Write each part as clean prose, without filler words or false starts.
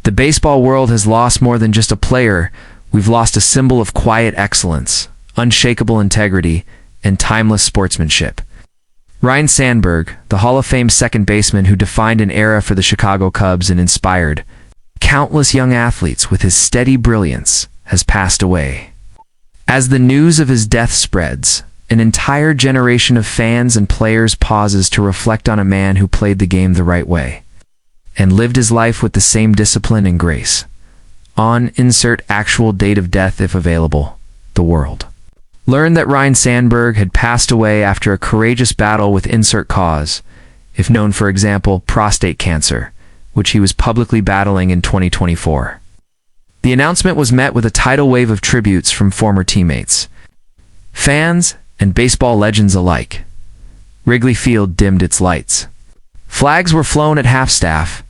The baseball world has lost more than just a player. We've lost a symbol of quiet excellence, unshakable integrity, and timeless sportsmanship. Ryne Sandberg, the Hall of Fame second baseman who defined an era for the Chicago Cubs and inspired countless young athletes with his steady brilliance, has passed away. As the news of his death spreads, an entire generation of fans and players pauses to reflect on a man who played the game the right way and lived his life with the same discipline and grace. On insert actual date of death if available, the world learned that Ryne Sandberg had passed away after a courageous battle with insert cause, if known, for example, prostate cancer, which he was publicly battling in 2024. The announcement was met with a tidal wave of tributes from former teammates, fans, and baseball legends alike. Wrigley Field dimmed its lights. Flags were flown at half-staff,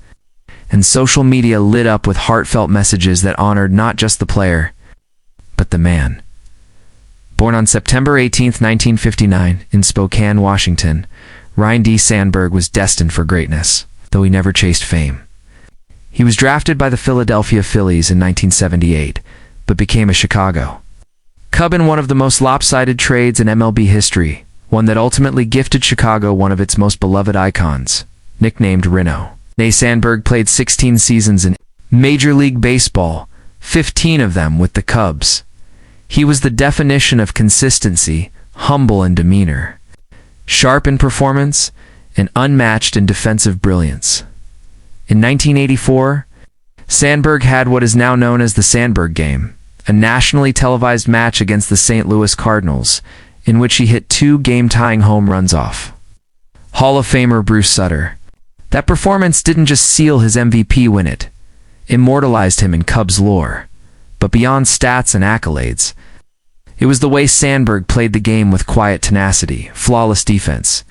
and social media lit up with heartfelt messages that honored not just the player, but the man. Born on September 18, 1959, in Spokane, Washington, Ryne D. Sandberg was destined for greatness, though he never chased fame. He was drafted by the Philadelphia Phillies in 1978, but became a Chicago Cub in one of the most lopsided trades in MLB history, one that ultimately gifted Chicago one of its most beloved icons, nicknamed Ryne. Sandberg played 16 seasons in Major League Baseball, 15 of them with the Cubs. He was the definition of consistency, humble in demeanor, sharp in performance, and unmatched in defensive brilliance. In 1984, Sandberg had what is now known as the Sandberg Game, a nationally televised match against the St. Louis Cardinals, in which he hit 2 game-tying home runs off Hall of Famer Bruce Sutter. That performance didn't just seal his MVP win, it immortalized him in Cubs lore. But beyond stats and accolades, it was the way Sandberg played the game with quiet tenacity, flawless defense,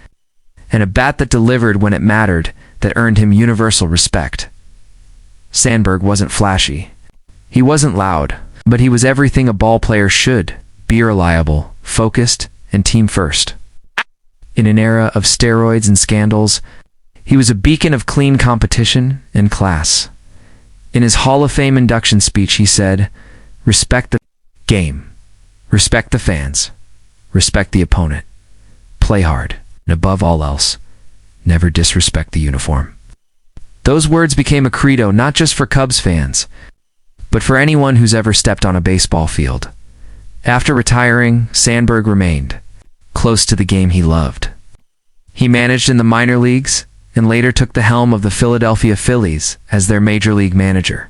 and a bat that delivered when it mattered that earned him universal respect. Sandberg wasn't flashy. He wasn't loud, but he was everything a ball player should be: reliable, focused, and team first. In an era of steroids and scandals, he was a beacon of clean competition and class. In his Hall of Fame induction speech, he said, "Respect the game, respect the fans, respect the opponent, play hard, and above all else, never disrespect the uniform." Those words became a credo not just for Cubs fans, but for anyone who's ever stepped on a baseball field. After retiring, Sandberg remained close to the game he loved. He managed in the minor leagues and later took the helm of the Philadelphia Phillies as their major league manager.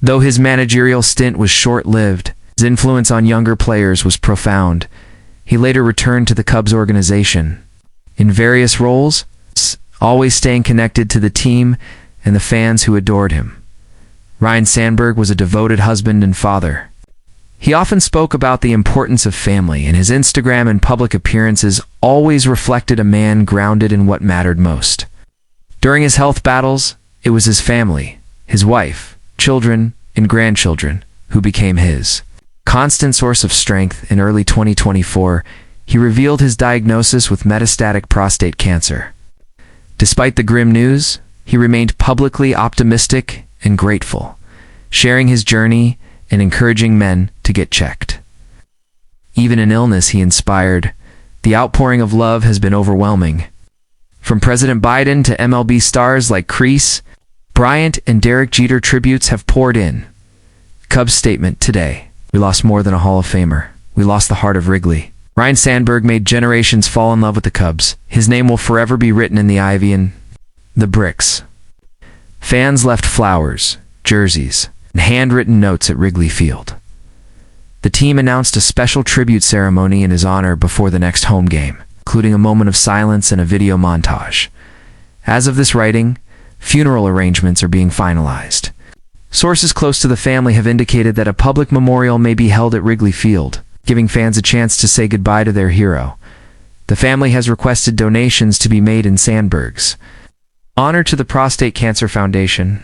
Though his managerial stint was short-lived, his influence on younger players was profound. He later returned to the Cubs organization in various roles, always staying connected to the team and the fans who adored him. Ryne Sandberg was a devoted husband and father. He often spoke about the importance of family, and his Instagram and public appearances always reflected a man grounded in what mattered most. During his health battles, it was his family, his wife, children, and grandchildren who became his constant source of strength. In early 2024, he revealed his diagnosis with metastatic prostate cancer. Despite the grim news, he remained publicly optimistic and grateful, sharing his journey and encouraging men to get checked. Even in illness, he inspired. The outpouring of love has been overwhelming. From President Biden to MLB stars like Chris Bryant and Derek Jeter, tributes have poured in. Cubs statement today: "We lost more than a Hall of Famer. We lost the heart of Wrigley." Ryne Sandberg made generations fall in love with the Cubs. His name will forever be written in the ivy and the bricks. Fans left flowers, jerseys, and handwritten notes at Wrigley Field. The team announced a special tribute ceremony in his honor before the next home game, including a moment of silence and a video montage. As of this writing, funeral arrangements are being finalized. Sources close to the family have indicated that a public memorial may be held at Wrigley Field, giving fans a chance to say goodbye to their hero. The family has requested donations to be made in Sandberg's honor to the Prostate Cancer Foundation,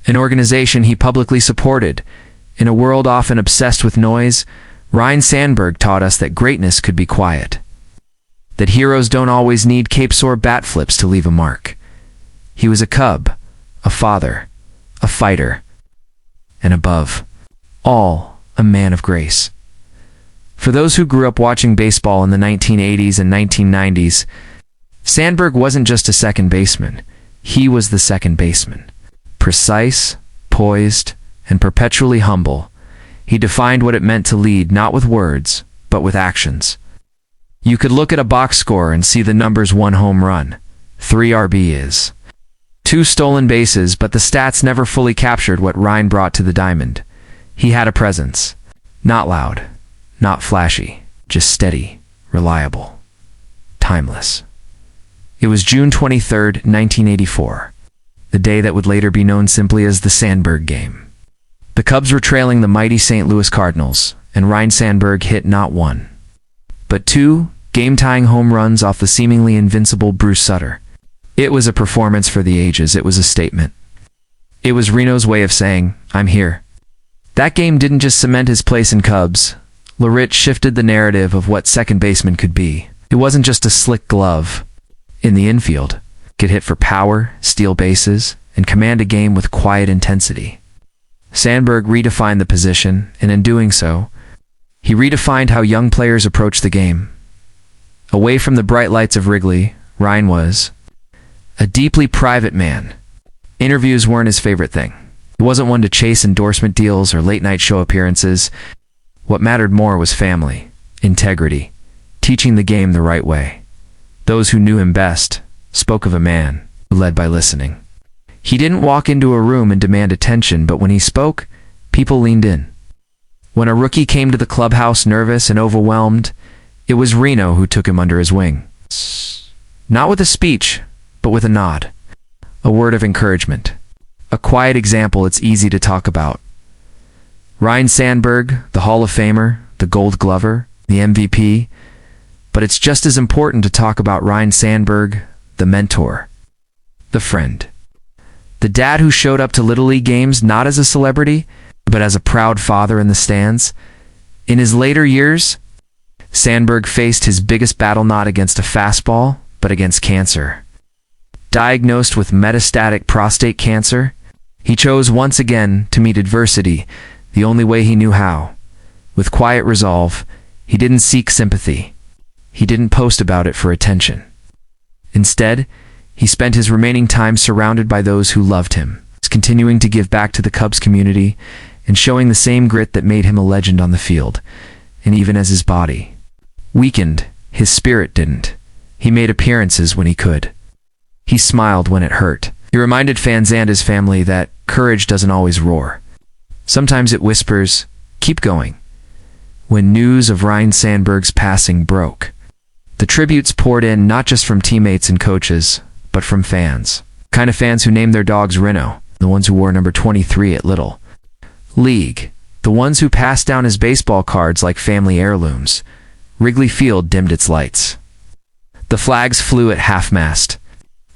an organization he publicly supported. In a world often obsessed with noise, Ryne Sandberg taught us that greatness could be quiet, that heroes don't always need capes or bat flips to leave a mark. He was a Cub, a father, a fighter, and above all, a man of grace. For those who grew up watching baseball in the 1980s and 1990s, Sandberg wasn't just a second baseman. He was the second baseman. Precise, poised, and perpetually humble, he defined what it meant to lead not with words, but with actions. You could look at a box score and see the numbers: 1 home run, 3 RBIs, 2 stolen bases, but the stats never fully captured what Ryne brought to the diamond. He had a presence. Not loud, not flashy, just steady, reliable, timeless. It was June 23, 1984, the day that would later be known simply as the Sandberg Game. The Cubs were trailing the mighty St. Louis Cardinals, and Ryne Sandberg hit not 1, but 2 game-tying home runs off the seemingly invincible Bruce Sutter. It was a performance for the ages. It was a statement. It was Reno's way of saying, "I'm here." That game didn't just cement his place in Cubs. LaRich shifted the narrative of what second baseman could be. It wasn't just a slick glove in the infield. Could hit for power, steal bases, and command a game with quiet intensity. Sandberg redefined the position, and in doing so, he redefined how young players approach the game. Away from the bright lights of Wrigley, Ryne was a deeply private man. Interviews weren't his favorite thing. He wasn't one to chase endorsement deals or late-night show appearances. What mattered more was family, integrity, teaching the game the right way. Those who knew him best spoke of a man who led by listening. He didn't walk into a room and demand attention, but when he spoke, people leaned in. When a rookie came to the clubhouse nervous and overwhelmed, it was Reno who took him under his wing. Not with a speech, but with a nod, a word of encouragement, a quiet example it's easy to talk about. Ryne Sandberg, the Hall of Famer, the Gold Glover, the MVP, but it's just as important to talk about Ryne Sandberg, the mentor, the friend, the dad who showed up to Little League games not as a celebrity, but as a proud father in the stands. In his later years, Sandberg faced his biggest battle not against a fastball, but against cancer. Diagnosed with metastatic prostate cancer, he chose once again to meet adversity the only way he knew how. With quiet resolve, he didn't seek sympathy. He didn't post about it for attention. Instead, he spent his remaining time surrounded by those who loved him, continuing to give back to the Cubs community and showing the same grit that made him a legend on the field. And even as his body weakened, his spirit didn't. He made appearances when he could. He smiled when it hurt. He reminded fans and his family that courage doesn't always roar. Sometimes it whispers, "Keep going." When news of Ryne Sandberg's passing broke, the tributes poured in not just from teammates and coaches, but from fans. Kind of fans who named their dogs Reno, the ones who wore number 23 at Little League, the ones who passed down his baseball cards like family heirlooms. Wrigley Field dimmed its lights. The flags flew at half-mast.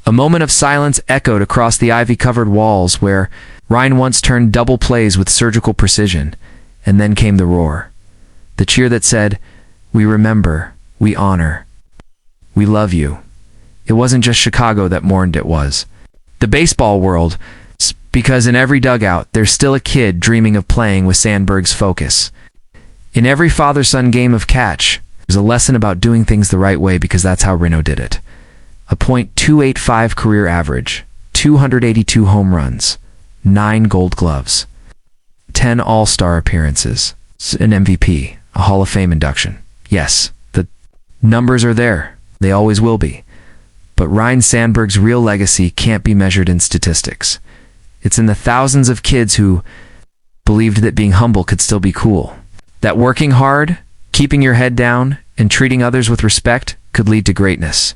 A moment of silence echoed across the ivy-covered walls where Ryne once turned double plays with surgical precision, and then came the roar. The cheer that said, "We remember, we honor, we love you." It wasn't just Chicago that mourned, it was the baseball world, because in every dugout, there's still a kid dreaming of playing with Sandberg's focus. In every father-son game of catch, there's a lesson about doing things the right way because that's how Reno did it. A .285 career average, 282 home runs, 9 Gold Gloves, 10 All-Star appearances, an MVP, a Hall of Fame induction. Yes, the numbers are there. They always will be. But Ryne Sandberg's real legacy can't be measured in statistics. It's in the thousands of kids who believed that being humble could still be cool. That working hard, keeping your head down, and treating others with respect could lead to greatness.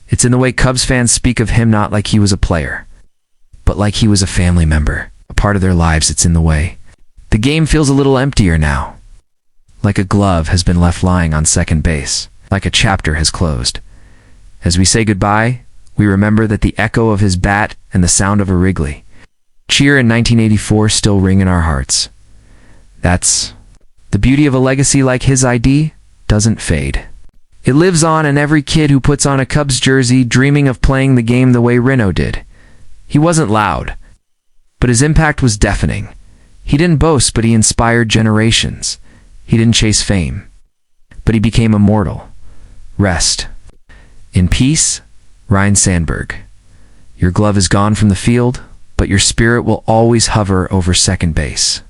It's in the way Cubs fans speak of him not like he was a player, but like he was a family member, a part of their lives. It's in the way the game feels a little emptier now, like a glove has been left lying on second base, like a chapter has closed. As we say goodbye, we remember that the echo of his bat and the sound of a Wrigley cheer in 1984 still ring in our hearts. That's the beauty of a legacy like his. ID doesn't fade. It lives on in every kid who puts on a Cubs jersey dreaming of playing the game the way Reno did. He wasn't loud, but his impact was deafening. He didn't boast, but he inspired generations. He didn't chase fame, but he became immortal. Rest in peace, Ryne Sandberg. Your glove is gone from the field, but your spirit will always hover over second base.